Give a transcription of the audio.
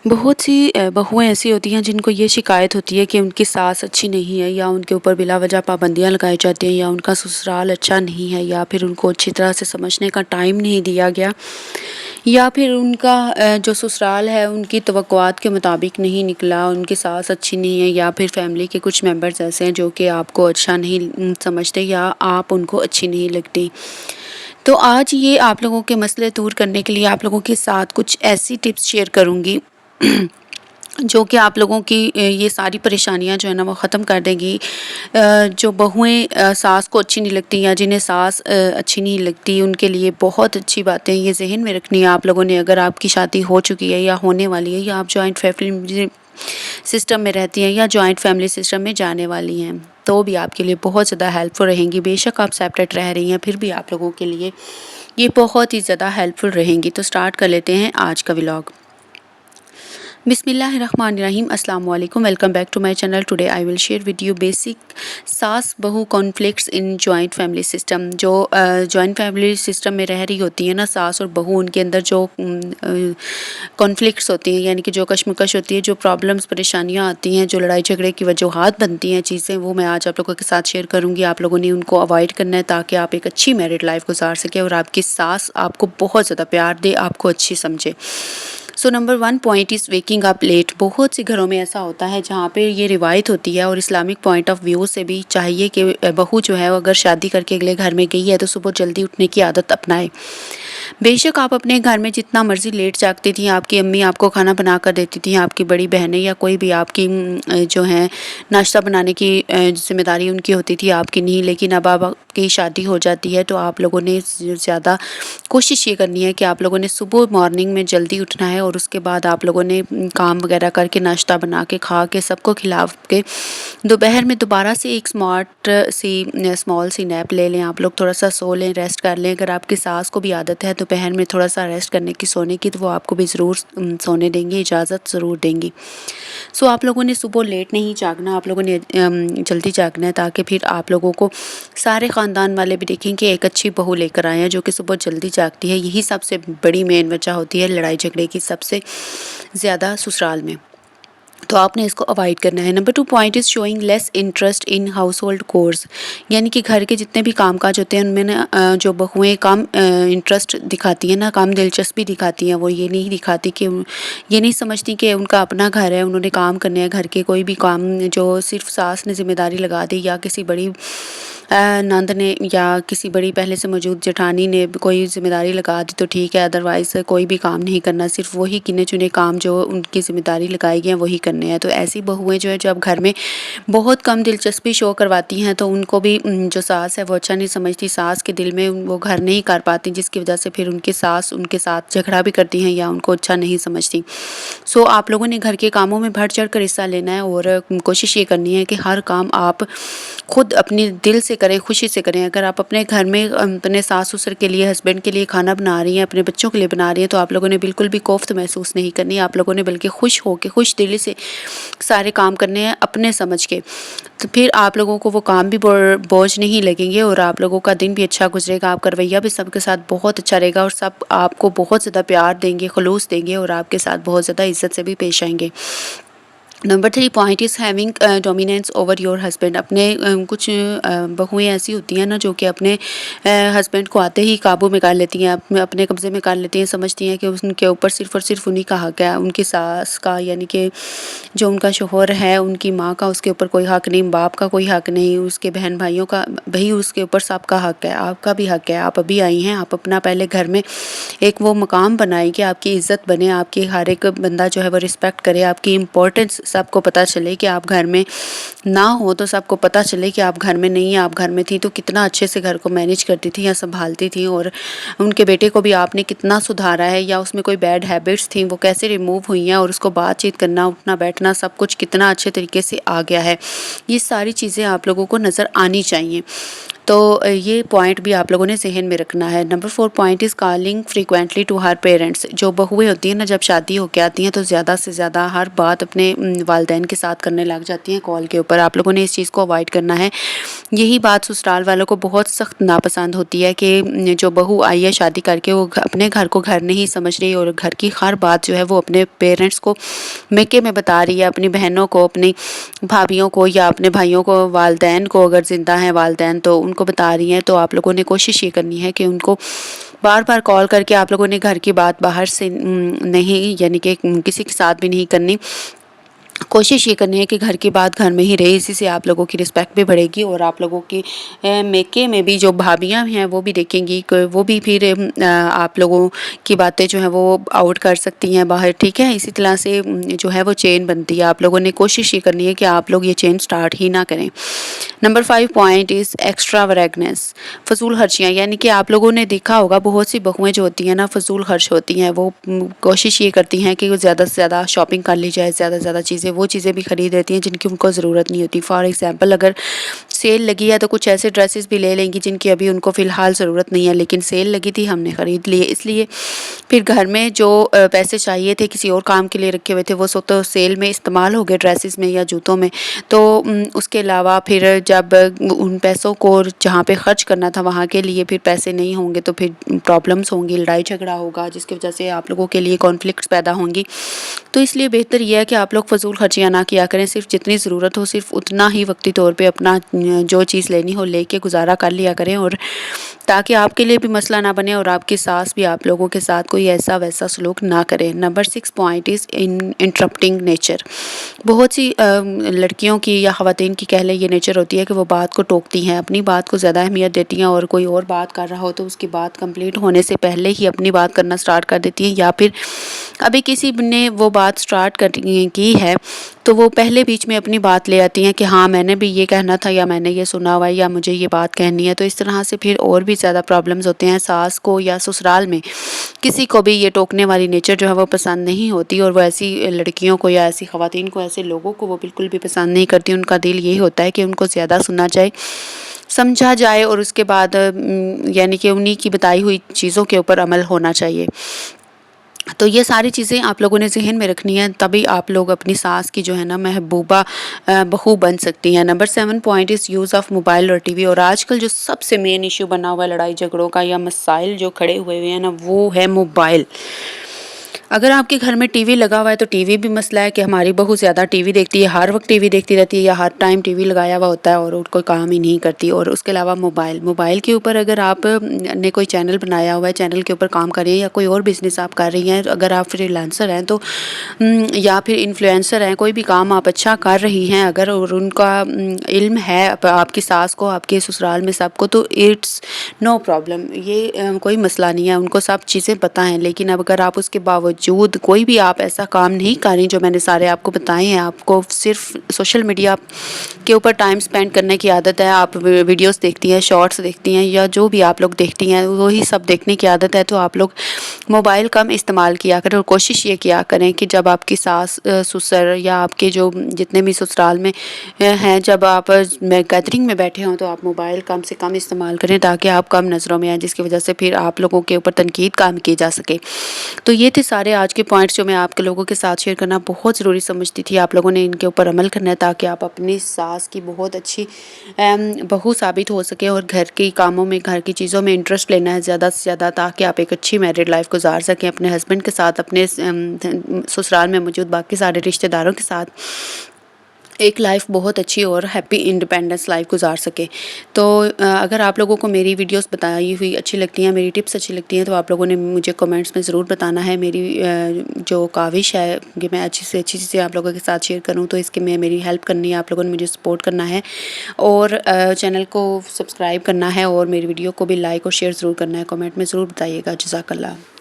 बहुत सी बहुएँ ऐसी होती हैं जिनको ये शिकायत होती है कि उनकी सास अच्छी नहीं है, या उनके ऊपर बिला वजह पाबंदियाँ लगाई जाती हैं, या उनका ससुराल अच्छा नहीं है, या फिर उनको अच्छी तरह से समझने का टाइम नहीं दिया गया, या फिर उनका जो ससुराल है उनकी तवक्कुआत के मुताबिक नहीं निकला, उनकी सास अच्छी नहीं है, या फिर फैमिली के कुछ मेंबर्स ऐसे हैं जो कि आपको अच्छा नहीं समझते, या आप उनको अच्छी नहीं लगती। तो आज ये आप लोगों के मसले दूर करने के लिए आप लोगों के साथ कुछ ऐसी टिप्स शेयर करूँगी जो कि आप लोगों की ये सारी परेशानियां जो है ना वो ख़त्म कर देंगी। जो बहुएं सास को अच्छी नहीं लगती, या जिन्हें सास अच्छी नहीं लगती, उनके लिए बहुत अच्छी बातें ये जहन में रखनी है आप लोगों ने। अगर आपकी शादी हो चुकी है या होने वाली है, या आप जॉइंट फैमिली सिस्टम में रहती हैं या जॉइंट फैमिली सिस्टम में जाने वाली हैं, तो भी आपके लिए बहुत ज़्यादा हेल्पफुल रहेंगी। बेशक आप सेपरेट रह रही हैं, फिर भी आप लोगों के लिए ये बहुत ही ज़्यादा हेल्पफुल रहेंगी। तो स्टार्ट कर लेते हैं आज का व्लॉग। बिस्मिल्लाहिर्रहमानिर्रहीम, अस्सलाम वालेकुम, welcome back to my channel. Today I will share with you basic सास बहू conflicts in joint family system. जो जॉइंट फैमिली सिस्टम में रह रही होती है ना सास और बहू, उनके अंदर जो कॉन्फ्लिक्ट्स होती हैं, यानी कि जो कशमकश होती है, जो प्रॉब्लम्स परेशानियाँ आती हैं, जो लड़ाई झगड़े की वजूहात बनती हैं चीज़ें, वो मैं आज आप लोगों के साथ शेयर करूँगी। आप लोगों ने उनको अवॉइड करना है ताकि आप एक अच्छी मैरिड लाइफ गुजार सकें और आपकी सास आपको बहुत ज़्यादा प्यार दे, आपको अच्छी समझे। So number 1 point is waking up late. बहुत से घरों में ऐसा होता है जहाँ पे ये रिवायत होती है, और इस्लामिक पॉइंट ऑफ व्यू से भी चाहिए कि बहू जो है वो अगर शादी करके अगले घर में गई है तो सुबह जल्दी उठने की आदत अपनाए। बेशक आप अपने घर में जितना मर्जी लेट जागती थी, आपकी अम्मी आपको खाना बना कर देती थी, आपकी बड़ी बहनें या कोई भी आपकी जो है नाश्ता बनाने की जिम्मेदारी उनकी होती थी, आपकी नहीं। लेकिन अब आपकी शादी हो जाती है तो आप लोगों ने ज़्यादा कोशिश ये करनी है कि आप लोगों ने सुबह मॉर्निंग में जल्दी उठना है, और उसके बाद आप लोगों ने काम वगैरह करके नाश्ता बना के खा के सबको खिला के दोपहर में दोबारा से एक स्मॉल सी नैप ले लें। आप लोग थोड़ा सा सो लें, रेस्ट कर लें। अगर आपकी सास को भी आदत है दोपहर में थोड़ा सा रेस्ट करने की, सोने की, तो वो आपको भी ज़रूर सोने देंगी, इजाज़त ज़रूर देंगी। सो आप लोगों ने सुबह लेट नहीं जागना, आप लोगों ने जल्दी जागना है, ताकि फिर आप लोगों को सारे ख़ानदान वाले भी देखें कि एक अच्छी बहू लेकर आए हैं जो कि सुबह जल्दी जागती है। यही सबसे बड़ी मेन वजह होती है लड़ाई झगड़े की सबसे ज़्यादा ससुराल में, तो आपने इसको अवॉइड करना है। Number 2 point is showing less interest in house hold course. यानी कि घर के जितने भी काम काज होते हैं उनमें ना जो बहुएँ कम इंटरेस्ट दिखाती हैं ना, कम दिलचस्पी दिखाती हैं। वो ये नहीं दिखाती कि ये नहीं समझती कि उनका अपना घर है, उन्होंने काम करने हैं। घर के कोई भी काम जो सिर्फ सास ने जिम्मेदारी लगा दी, या किसी बड़ी नंद ने या किसी बड़ी पहले से मौजूद जेठानी ने कोई जिम्मेदारी लगा दी तो ठीक है, अदरवाइज़ कोई भी काम नहीं करना। सिर्फ वही गिने चुने काम जो उनकी जिम्मेदारी लगाई गई हैं वही करने हैं। तो ऐसी बहुएँ जो है जो अब घर में बहुत कम दिलचस्पी शो करवाती हैं, तो उनको भी जो सास है वो अच्छा नहीं समझती। सास के दिल में वो घर नहीं कर पाती, जिसकी वजह से फिर उनकी सास उनके साथ झगड़ा भी करती हैं या उनको अच्छा नहीं समझती। सो आप लोगों ने घर के कामों में बढ़ चढ़ कर हिस्सा लेना है, और कोशिश ये करनी है कि हर काम आप खुद अपने दिल से करें, खुशी से करें। अगर आप अपने घर में अपने सास ससुर के लिए, हस्बैंड के लिए खाना बना रही हैं, अपने बच्चों के लिए बना रही हैं, तो आप लोगों ने बिल्कुल भी कोफ्त महसूस नहीं करनी। आप लोगों ने बल्कि खुश होकर, खुश दिली से सारे काम करने हैं अपने समझ के। तो फिर आप लोगों को वो काम भी बोझ नहीं लगेंगे, और आप लोगों का दिन भी अच्छा गुजरेगा। आपका रवैया भी सबके साथ बहुत अच्छा रहेगा, और सब आपको बहुत ज़्यादा प्यार देंगे, खलूस देंगे, और आपके साथ बहुत ज़्यादा इज्जत से भी पेश आएंगे। Number 3 point is having dominance over your husband. अपने कुछ बहुएँ ऐसी होती हैं ना जो कि अपने हस्बैंड को आते ही काबू में कर लेती हैं, अपने कब्ज़े में कर लेती हैं। समझती हैं कि उनके ऊपर सिर्फ़ और सिर्फ उन्हीं का हक़ है, उनकी सास का, यानी कि जो उनका शौहर है, उनकी माँ का उसके ऊपर कोई हक़ नहीं, बाप का कोई हक़ नहीं, उसके बहन भाइयों का, भाई उसके ऊपर सबका हक़ है, आपका भी हक़ है। आप अभी आई हैं, आप अपना पहले घर में एक वो मकाम बनाएं कि आपकी इज़्ज़त बने, आपकी हर एक बंदा जो है वो रिस्पेक्ट करे, आपकी इम्पोर्टेंस सबको पता चले कि आप घर में ना हो तो सबको पता चले कि आप घर में नहीं हैं। आप घर में थी तो कितना अच्छे से घर को मैनेज करती थी या संभालती थी, और उनके बेटे को भी आपने कितना सुधारा है, या उसमें कोई बैड हैबिट्स थी वो कैसे रिमूव हुई हैं, और उसको बातचीत करना, उठना बैठना सब कुछ कितना अच्छे तरीके से आ गया है। ये सारी चीज़ें आप लोगों को नज़र आनी चाहिए। تو یہ پوائنٹ بھی آپ لوگوں نے ذہن میں رکھنا ہے۔ Number 4 point is calling frequently to her parents. جو بہویں ہوتی ہیں نا، جب شادی ہو کے آتی ہیں تو زیادہ سے زیادہ ہر بات اپنے والدین کے ساتھ کرنے لگ جاتی ہیں کال کے اوپر۔ آپ لوگوں نے اس چیز کو اوائڈ کرنا ہے۔ یہی بات سسرال والوں کو بہت سخت ناپسند ہوتی ہے کہ جو بہو آئی ہے شادی کر کے، وہ اپنے گھر کو گھر نہیں سمجھ رہی اور گھر کی ہر بات جو ہے وہ اپنے پیرنٹس کو میکے میں بتا رہی ہے، اپنی بہنوں کو، اپنی بھابھیوں کو یا اپنے بھائیوں کو، والدین کو اگر زندہ ہیں والدین تو ان کو بتا رہی ہیں۔ تو آپ لوگوں نے کوشش یہ کرنی ہے کہ ان کو بار بار کال کر کے آپ لوگوں نے گھر کی بات باہر سے نہیں، یعنی کہ کسی کے ساتھ بھی نہیں کرنی۔ کوشش یہ کرنی ہے کہ گھر کی بات گھر میں ہی رہے، اسی سے آپ لوگوں کی رسپیکٹ بھی بڑھے گی اور آپ لوگوں کی میکے میں بھی جو بھابیاں ہیں وہ بھی دیکھیں گی کہ وہ بھی پھر آپ لوگوں کی باتیں جو ہیں وہ آؤٹ کر سکتی ہیں باہر، ٹھیک ہے۔ اسی طرح سے جو ہے وہ چین بنتی ہے۔ آپ لوگوں نے کوشش یہ کرنی ہے کہ آپ لوگ یہ چین سٹارٹ ہی نہ کریں۔ نمبر 5 پوائنٹ از ایکسٹرا وریگنس، فضول خرچیاں۔ یعنی کہ آپ لوگوں نے دیکھا ہوگا بہت سی بہویں جو ہوتی ہیں نا فضول خرچ ہوتی ہیں، وہ کوشش یہ کرتی ہیں کہ وہ زیادہ سے زیادہ شاپنگ کر لی جائے، زیادہ سے زیادہ وہ چیزیں بھی خرید لیتی ہیں جن کی ان کو ضرورت نہیں ہوتی۔ فار ایگزامپل اگر سیل لگی ہے تو کچھ ایسے ڈریسز بھی لے لیں گی جن کی ابھی ان کو فی الحال ضرورت نہیں ہے، لیکن سیل لگی تھی ہم نے خرید لیے۔ اس لیے پھر گھر میں جو پیسے چاہیے تھے کسی اور کام کے لیے رکھے ہوئے تھے وہ سو تو سیل میں استعمال ہو گئے، ڈریسز میں یا جوتوں میں۔ تو اس کے علاوہ پھر جب ان پیسوں کو جہاں پہ خرچ کرنا تھا وہاں کے لیے پھر پیسے نہیں ہوں گے تو پھر پرابلمس ہوں گی، لڑائی جھگڑا ہوگا، جس کی وجہ سے آپ لوگوں کے لیے کانفلکٹس پیدا ہوں گی۔ تو اس لیے بہتر یہ ہے کہ آپ لوگ فضول خرچیاں نہ کیا کریں، صرف جتنی ضرورت ہو صرف اتنا ہی وقتی طور پہ اپنا جو چیز لینی ہو لے کے گزارا کر لیا کریں، اور تاکہ آپ کے لیے بھی مسئلہ نہ بنے اور آپ کی ساس بھی آپ لوگوں کے ساتھ کوئی ایسا ویسا سلوک نہ کرے۔ Number 6 point is interrupting nature. بہت سی لڑکیوں کی یا خواتین کی کہہ لیں یہ نیچر ہوتی ہے کہ وہ بات کو ٹوکتی ہیں، اپنی بات کو زیادہ اہمیت دیتی ہیں، اور کوئی اور بات کر رہا ہو تو اس کی بات کمپلیٹ ہونے سے پہلے ہی اپنی بات کرنا سٹارٹ کر دیتی ہیں، یا پھر ابھی کسی نے وہ بات سٹارٹ کی ہے تو وہ پہلے بیچ میں اپنی بات لے آتی ہیں کہ ہاں میں نے بھی یہ کہنا تھا، یا میں نے یہ سنا ہوا ہے، یا مجھے یہ بات کہنی ہے۔ تو اس طرح سے پھر اور بھی زیادہ پرابلمز ہوتے ہیں۔ ساس کو یا سسرال میں کسی کو بھی یہ ٹوکنے والی نیچر جو ہے وہ پسند نہیں ہوتی، اور وہ ایسی لڑکیوں کو یا ایسی خواتین کو، ایسے لوگوں کو وہ بالکل بھی پسند نہیں کرتی۔ ان کا دل یہی ہوتا ہے کہ ان کو زیادہ سنا جائے، سمجھا جائے، اور اس کے بعد یعنی کہ انہی کی بتائی ہوئی چیزوں کے اوپر عمل ہونا چاہیے۔ تو یہ ساری چیزیں آپ لوگوں نے ذہن میں رکھنی ہے، تبھی آپ لوگ اپنی ساس کی جو ہے نا محبوبہ بہو بن سکتی ہیں۔ Number 7 point is use of mobile اور ٹی وی۔ اور آج کل جو سب سے مین ایشو بنا ہوا ہے لڑائی جھگڑوں کا یا مسائل جو کھڑے ہوئے ہیں نا، وہ ہے موبائل۔ اگر آپ کے گھر میں ٹی وی لگا ہوا ہے تو ٹی وی بھی مسئلہ ہے کہ ہماری بہو زیادہ ٹی وی دیکھتی ہے، ہر وقت ٹی وی دیکھتی رہتی ہے، یا ہر ٹائم ٹی وی لگایا ہوا ہوتا ہے اور کوئی کام ہی نہیں کرتی۔ اور اس کے علاوہ موبائل کے اوپر اگر آپ نے کوئی چینل بنایا ہوا ہے، چینل کے اوپر کام کر رہی ہیں، یا کوئی اور بزنس آپ کر رہی ہیں، اگر آپ فری لانسر ہیں تو یا پھر انفلوئنسر ہیں، کوئی بھی کام آپ اچھا کر رہی ہیں اگر، اور ان کا علم ہے آپ کی ساس کو، آپ کے سسرال میں سب کو، تو اٹس نو پرابلم، یہ کوئی مسئلہ نہیں ہے، ان کو سب چیزیں پتہ ہیں۔ لیکن اب اگر آپ اس کے باوجود کوئی بھی آپ ایسا کام نہیں کر رہی جو میں نے سارے آپ کو بتائے ہیں، آپ کو صرف سوشل میڈیا کے اوپر ٹائم سپینڈ کرنے کی عادت ہے، آپ ویڈیوز دیکھتی ہیں، شارٹس دیکھتی ہیں، یا جو بھی آپ لوگ دیکھتی ہیں وہی سب دیکھنے کی عادت ہے، تو آپ لوگ موبائل کم استعمال کیا کریں، اور کوشش یہ کیا کریں کہ جب آپ کی ساس سسر یا آپ کے جو جتنے بھی سسرال میں ہیں، جب آپ گیدرنگ میں بیٹھے ہوں تو آپ موبائل کم سے کم استعمال کریں، تاکہ آپ کم نظروں میں آئیں، جس کی وجہ سے پھر آپ لوگوں کے اوپر تنقید کام کی جا سکے۔ تو یہ تھے سارے آج کے پوائنٹس جو میں آپ کے لوگوں کے ساتھ شیئر کرنا بہت ضروری سمجھتی تھی۔ آپ لوگوں نے ان کے اوپر عمل کرنا ہے تاکہ آپ اپنی ساس کی بہت اچھی بہو ثابت ہو سکے، اور گھر کے کاموں میں، گھر کی چیزوں میں انٹرسٹ لینا ہے زیادہ سے زیادہ، تاکہ آپ ایک اچھی میرڈ لائف گزار سکیں اپنے ہسبینڈ کے ساتھ، اپنے سسرال میں موجود باقی سارے رشتہ داروں کے ساتھ ایک لائف بہت اچھی اور ہیپی انڈیپینڈنس لائف گزار سکے۔ تو اگر آپ لوگوں کو میری ویڈیوز بتائی ہوئی اچھی لگتی ہیں، میری ٹپس اچھی لگتی ہیں، تو آپ لوگوں نے مجھے کمنٹس میں ضرور بتانا ہے۔ میری جو کاوش ہے کہ میں اچھی سے اچھی چیزیں آپ لوگوں کے ساتھ شیئر کروں، تو اس کے میں میری ہیلپ کرنی ہے، آپ لوگوں نے مجھے سپورٹ کرنا ہے، اور چینل کو سبسکرائب کرنا ہے، اور میری ویڈیو کو بھی لائک اور شیئر ضرور کرنا ہے۔ کمنٹ میں ضرور بتائیے گا۔ جزاک اللہ۔